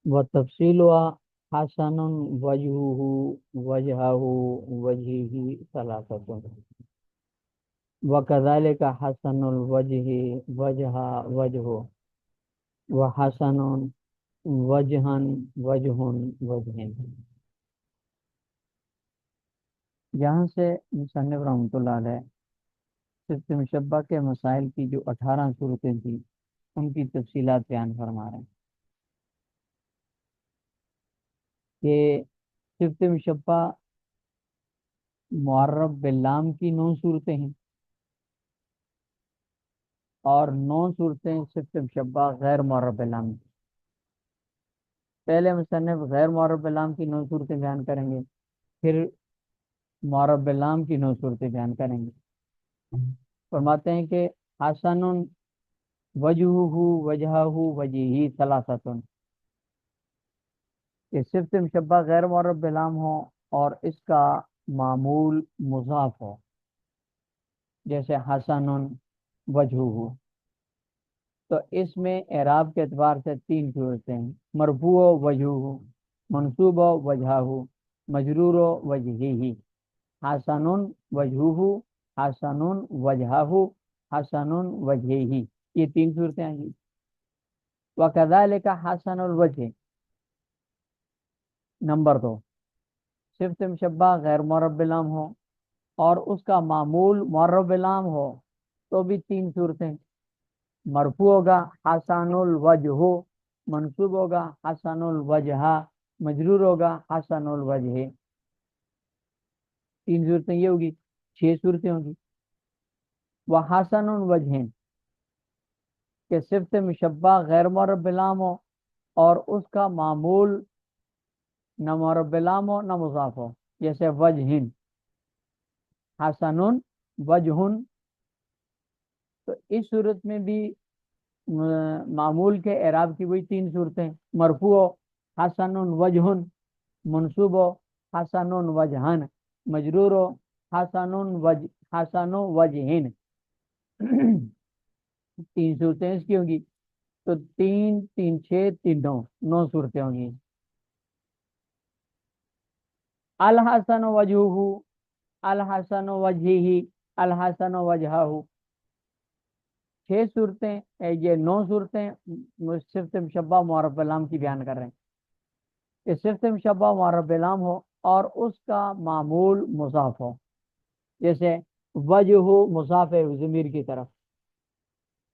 و تفصیل حسن وجہہ وجہہ وجہہ ثلاثۃ وکذالک حسن الوجہ وجہ وجہ وحسن وجہن وجہن وجہن۔ یہاں سے مصنف رحمۃ اللہ علیہ صفت مشبہ کے مسائل کی جو 18 صورتیں تھیں ان کی تفصیلات بیان فرما رہے ہیں کہ صفت مشبہ معرب باللام کی 9 صورتیں ہیں اور 9 صورتیں صفت مشبہ غیر معرب باللام کی۔ پہلے مصنف غیر معرب باللام کی 9 صورتیں بیان کریں گے، پھر معرب باللام کی 9 صورتیں بیان کریں گے۔ فرماتے ہیں کہ حسن وجہہ وجہہ وجہی ثلاثۃ، کہ صفت مشبہ غیر معرب باللام ہو اور اس کا معمول مضاف ہو، جیسے حسن وجہہ، تو اس میں اعراب کے اعتبار سے 3 صورتیں ہیں: مرفوع وجہہ، منصوب وجہہ، مجرور وجہہ۔ حسن وجہہ، حسن وجہہ، حسن وجہہ، یہ 3 صورتیں ہیں جی۔ وکذالک حسن الوجہ، نمبر 2، صفت مشبہ غیر معرب باللام ہو اور اس کا معمول معرب باللام ہو تو بھی 3 صورتیں: مرفوع ہوگا حسن الوجہ، منصوب ہوگا حسن الوجہ، مجرور ہوگا حسن الوجہ۔ 3 صورتیں یہ ہوگی، 6 صورتیں ہوگی۔ وہ حسن الوجہ، کہ صفت مشبہ غیر معرب باللام ہو اور اس کا معمول نہ معرب باللام ہو نہ مضاف ہو، جیسے وجہ، حسن وجہ، تو اس صورت میں بھی معمول کے اعراب کی وہی 3 صورتیں: مرفوع حسن وجہ، منصوب حسن وجہن، مجرور حسن حسن وجہن۔ 3 صورتیں اس کی ہوں گی، تو 3 3 6 3 9 9 صورتیں ہوں گی۔ الحسن وجہہ، الحسن وجہہ، الحسن وجہہ، 6 صورتیں، یہ 9 صورتیں صفت مشبہ معرب باللام کی بیان کر رہے ہیں کہ صفت مشبہ معرب باللام ہو اور اس کا معمول مضاف ہو، جیسے وجہ مضاف ہے ضمیر کی طرف،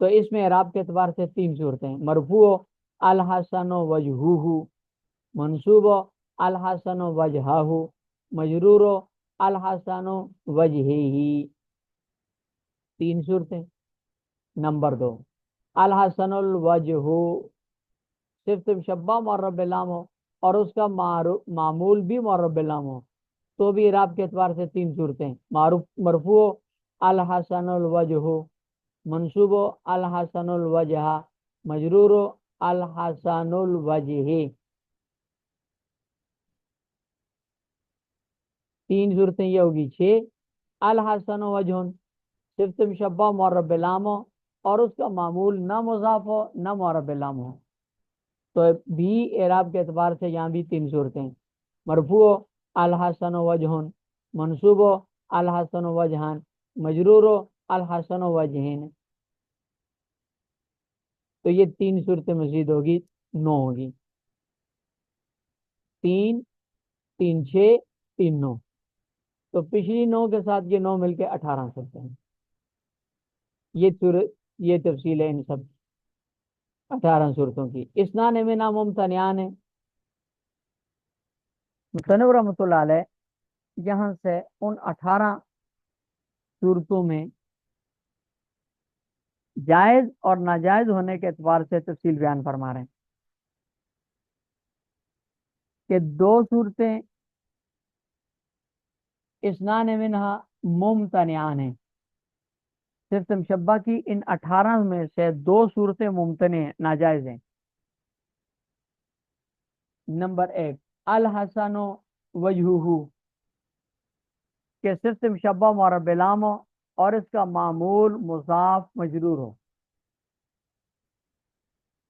تو اس میں اعراب کے اعتبار سے 3 صورتیں: مرفوع الحسن وجہہ، منصوب الحسن وجہہ، مجرور الحسن وجہہ۔ 3 صورتیں۔ نمبر 2، الحسن الوجہ، صفت مشبہ معرب باللام ہو اور اس کا معمول بھی معرب باللام ہو تو بھی اعراب کے اعتبار سے 3 صورتیں: مرفوع الحسن الوجہ، منصوب الحسن الوجہ، مجرور الحسن الوجہ۔ 3 صورتیں یہ ہوگی 6۔ الحسن وجہ، صفت مشبہ معرب باللام ہو اور اس کا معمول نہ مضاف ہو نہ معرب باللام ہو تو بھی اعراب کے اعتبار سے یہاں بھی 3 صورتیں: مرفوع الحسن وجہ، منصوب الحسن وجہان، مجرور الحسن وجہین۔ تو یہ 3 صورتیں مزید ہوگی، 9 ہوگی۔ 3 3 6 3 9، تو پچھلی 9 کے ساتھ یہ 9 مل کے 18 صورتیں ہیں۔ یہ تفصیل ہے ان سب 18 صورتوں کی۔ اسنان میں ناممتنعان ہے، مصنف رحمۃ اللہ علیہ یہاں سے ان 18 صورتوں میں جائز اور ناجائز ہونے کے اعتبار سے تفصیل بیان فرما رہے ہیں کہ 2 صورتیں اسنان منہا ممتنعان ہیں، صفت مشبہ کی ان 18 میں سے 2 صورتیں ممتنع ہیں، ناجائز ہیں۔ نمبر 1، الحسن وجہہ، کہ صفت مشبہ معرب باللام ہو اور اس کا معمول مضاف مجرور ہو،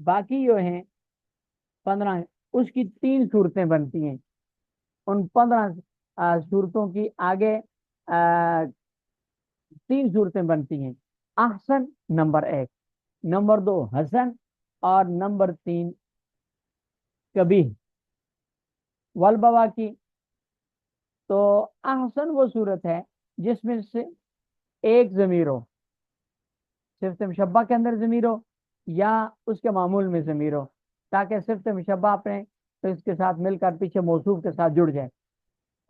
باقی جو ہیں 15 اس کی 3 صورتیں بنتی ہیں. ان 15 صورتوں کی آگے 3 صورتیں بنتی ہیں. احسن نمبر 1، نمبر 2 حسن، اور نمبر 3 کبھی. والبوا کی تو احسن وہ صورت ہے جس میں سے ایک ضمیر ہو، صفت مشبہ کے اندر ضمیر ہو یا اس کے معمول میں ضمیر ہو، تاکہ صفت مشبہ اپنے اس کے ساتھ مل کر پیچھے موصوف کے ساتھ جڑ جائے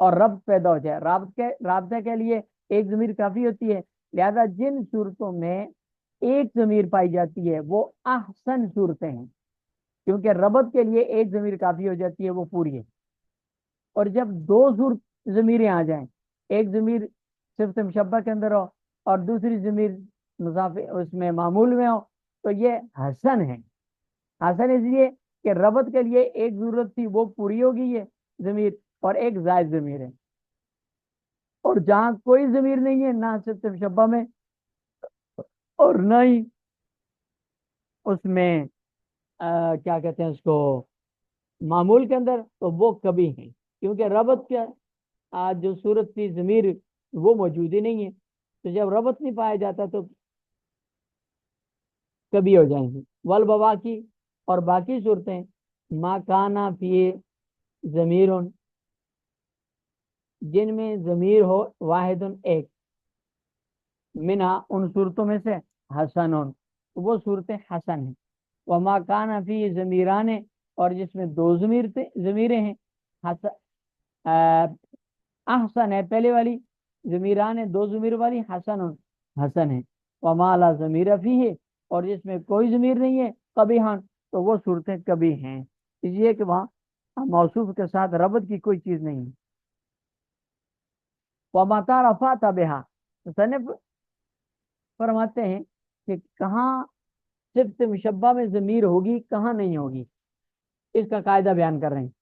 اور ربط پیدا ہو جائے. رابطے کے لیے ایک ضمیر کافی ہوتی ہے. لہذا جن صورتوں میں ایک ضمیر پائی جاتی ہے وہ احسن صورتیں ہیں، کیونکہ ربط کے لیے ایک ضمیر کافی ہو جاتی ہے، وہ پوری ہے. اور جب 2 صورت ضمیریں آ جائیں، ایک ضمیر صفت مشبہ کے اندر ہو اور دوسری ضمیر مضاف اس میں معمول میں ہو، تو یہ حسن ہے. حسن اس لیے کہ ربط کے لیے ایک ضرورت تھی، وہ پوری ہوگی یہ ضمیر، اور ایک زائد ضمیر ہے. اور جہاں کوئی ضمیر نہیں ہے، نہ صفت مشبہ میں اور نہ ہی اس میں کیا کہتے ہیں اس کو معمول کے اندر، تو وہ کبھی ہیں، کیونکہ ربط کے جو صورت تھی ضمیر وہ موجود ہی نہیں ہے. تو جب ربط نہیں پایا جاتا تو کبھی ہو جائیں گی. والبوا کی اور باقی صورتیں ما کانا فی ضمیر، جن میں ضمیر ہو واحد ایک، منہا ان صورتوں میں سے حسن، وہ صورتیں حسن ہیں. وما کانا فی ضمیران، اور جس میں 2 ضمیریں ہیں، احسن ہے پہلے والی، ضمیران 2 ضمیر والی، حسن حسن ہے. وما لا ضمیر فی ہے، اور جس میں کوئی ضمیر نہیں ہے، قبیحان، تو وہ صورتیں کبھی ہیں. اس لیے کہ وہاں موصوف کے ساتھ ربط کی کوئی چیز نہیں ہے. وَمَتَى رَفَعْتَ بِهَا، مصنف فرماتے ہیں کہ کہاں صفت مشبہ میں ضمیر ہوگی، کہاں نہیں ہوگی، اس کا قاعدہ بیان کر رہے ہیں.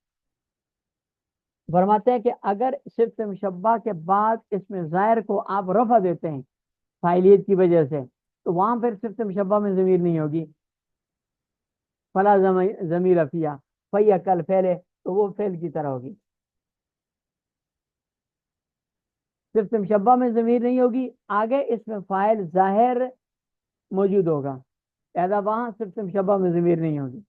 فرماتے ہیں کہ اگر صفت مشبہ کے بعد اس میں ظاہر کو آپ رفع دیتے ہیں فاعلیت کی وجہ سے، تو وہاں پھر صفت مشبہ میں ضمیر نہیں ہوگی. فلا ضمیر فیہا فہی کل فعل، تو وہ فعل کی طرح ہوگی. صفت مشبہ میں ضمیر نہیں ہوگی، آگے اس میں فاعل ظاہر موجود ہوگا، لہذا وہاں صفت مشبہ میں ضمیر نہیں ہوگی.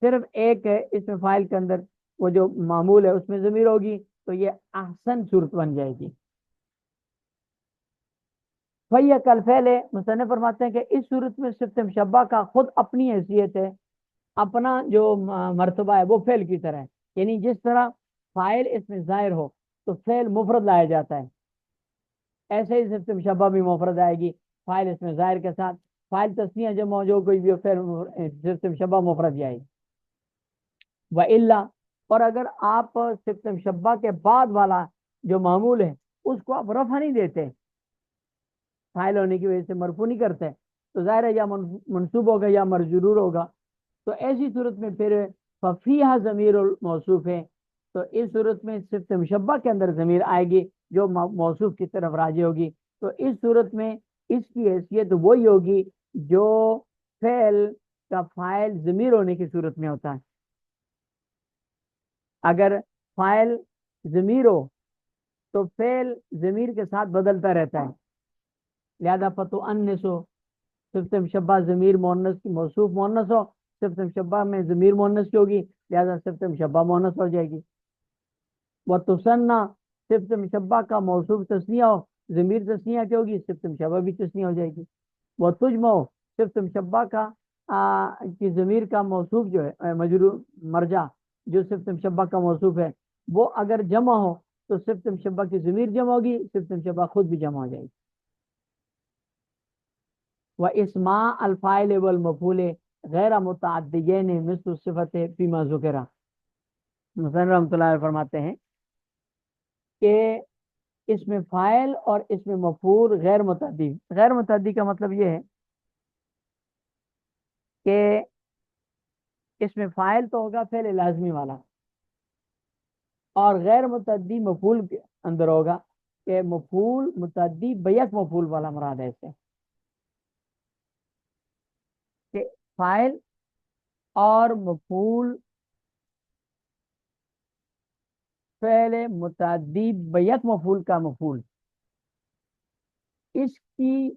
صرف ایک ہے اس میں فاعل کے اندر وہ جو معمول ہے اس میں ضمیر ہوگی، تو یہ احسن صورت بن جائے گی. فہی کل فعل، مصنف فرماتے ہیں کہ اس صورت میں صفت مشبہ کا خود اپنی حیثیت ہے، اپنا جو مرتبہ ہے وہ فعل کی طرح ہے. یعنی جس طرح فاعل اس میں ظاہر ہو تو فعل مفرد لایا جاتا ہے، ایسے ہی صفت مشبہ بھی مفرد آئے گی فاعل اس میں ظاہر کے ساتھ. فاعل تسنیہ جمع جو کوئی بھی فعل صفت مشبہ مفرد آئے گی. وَإِلَّا، اور اگر آپ صفت مشبہ کے بعد والا جو معمول ہے اس کو آپ رفع نہیں دیتے، فاعل ہونے کی وجہ سے مرفوع نہیں کرتے، تو ظاہر ہے یا منصوب ہوگا یا مرجرور ہوگا. تو ایسی صورت میں پھر ففیہا ضمیر الموصوف ہے، تو اس صورت میں صفت مشبہ کے اندر ضمیر آئے گی جو موصوف کی طرف راجع ہوگی. تو اس صورت میں اس کی حیثیت وہی ہوگی جو فعل کا فاعل ضمیر ہونے کی صورت میں ہوتا ہے. اگر فاعل ضمیر ہو تو فعل ضمیر کے ساتھ بدلتا رہتا ہے، لہذا فتو انسو، صفت مشبہ ضمیر مؤنث کی موصوف مؤنث ہو، صفت مشبہ میں ضمیر مؤنث کی ہوگی، لہذا صفت مشبہ مؤنث ہو جائے گی. وتثنیٰ، صفت مشبہ کا موصوف تثنیہ ہو، ضمیر تثنیہ کی ہوگی، صفت مشبہ بھی تثنیہ ہو جائے گی. وتجمع، صفت مشبہ کا کی ضمیر کا موصوف جو ہے مجرور مرجع جو صفت مشبہ کا موصوف ہے وہ اگر جمع ہو تو صفت مشبہ کی ضمیر جمع ہوگی، صفت مشبہ خود بھی جمع ہو جائے گی. واسماء الفاعل والمفعول غیر متعدیین مثل صفت فیما ذکر. مصنف رحمۃ اللہ علیہ فرماتے ہیں کہ اس میں فاعل اور اس میں مفعول غیر متعدی. غیر متعدی کا مطلب یہ ہے کہ اس میں فاعل تو ہوگا فعل لازمی والا، اور غیر متعدی مفعول کے اندر ہوگا کہ مفعول متعدی بیک مفعول والا مراد ہے. اس سے کہ فاعل اور مفعول فعل متعدی بیک مفعول کا مفعول، اس کی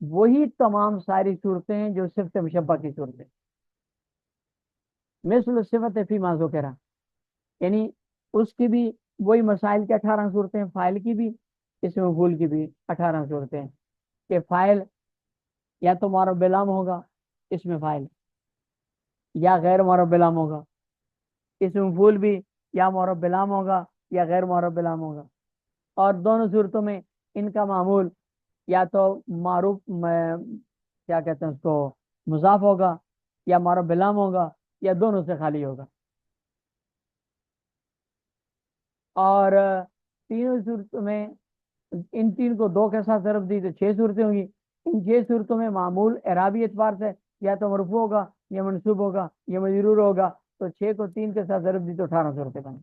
وہی تمام ساری صورتیں ہیں جو صفت مشبہ کی صورتیں، مثل صفت فی ما ذکر، یعنی اس کی بھی وہی مسائل کی 18 صورتیں، فاعل کی بھی، اس میں مفعول کی بھی 18 صورتیں، کہ فاعل یا تو معرب بلام ہوگا اس میں فاعل، یا غیر معرب بلام ہوگا اس میں مفعول بھی، یا معرب بلام ہوگا یا غیر معرب بلام ہوگا، اور دونوں صورتوں میں ان کا معمول یا تو معروف کیا کہتے ہیں اس کو مضاف ہوگا، یا معرب بلام ہوگا، یا دونوں سے خالی ہوگا۔ اور تینوں صورتوں میں ان تین کو 2 کے ساتھ ضرب دی تو 6 صورتیں ہوں گی۔ ان 6 صورتوں میں معمول اعرابی اعتبار سے یا تو مرفوع ہوگا یا منصوب ہوگا یا مجرور ہوگا، تو 6 کو 3 کے ساتھ ضرب دی تو 18 صورتیں بنیں۔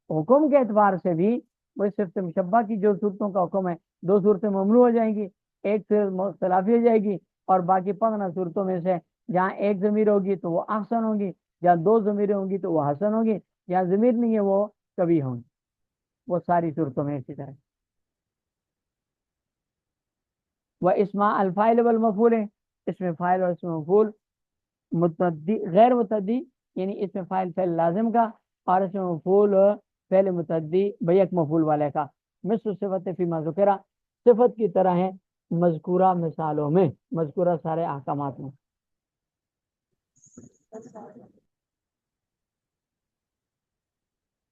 حکم کے اعتبار سے بھی وہ صفت مشبہ کی جو صورتوں کا حکم ہے، 2 صورتیں ممنوع ہو جائیں گی، ایک سے اختلافی ہو جائے گی، اور باقی 15 صورتوں میں سے جہاں ایک ضمیر ہوگی تو وہ احسن ہوگی، جہاں 2 ضمیریں ہوں گی تو وہ حسن ہوگی، جہاں ضمیر نہیں ہے وہ کبھی ہوں گی، وہ ساری صورتوں میں اسی طرح۔ وہ اسماء الفاعل والمفعول ہے، اس میں فاعل اور اس میں مفعول متعدی غیر متعدی، یعنی اس میں فاعل فعل لازم کا، اور اس میں مفعول فعل متعدی بیک مفعول والے کا، مثل صفت فی ما ذکر، صفت کی طرح ہے مذکورہ مثالوں میں، مذکورہ سارے احکامات میں۔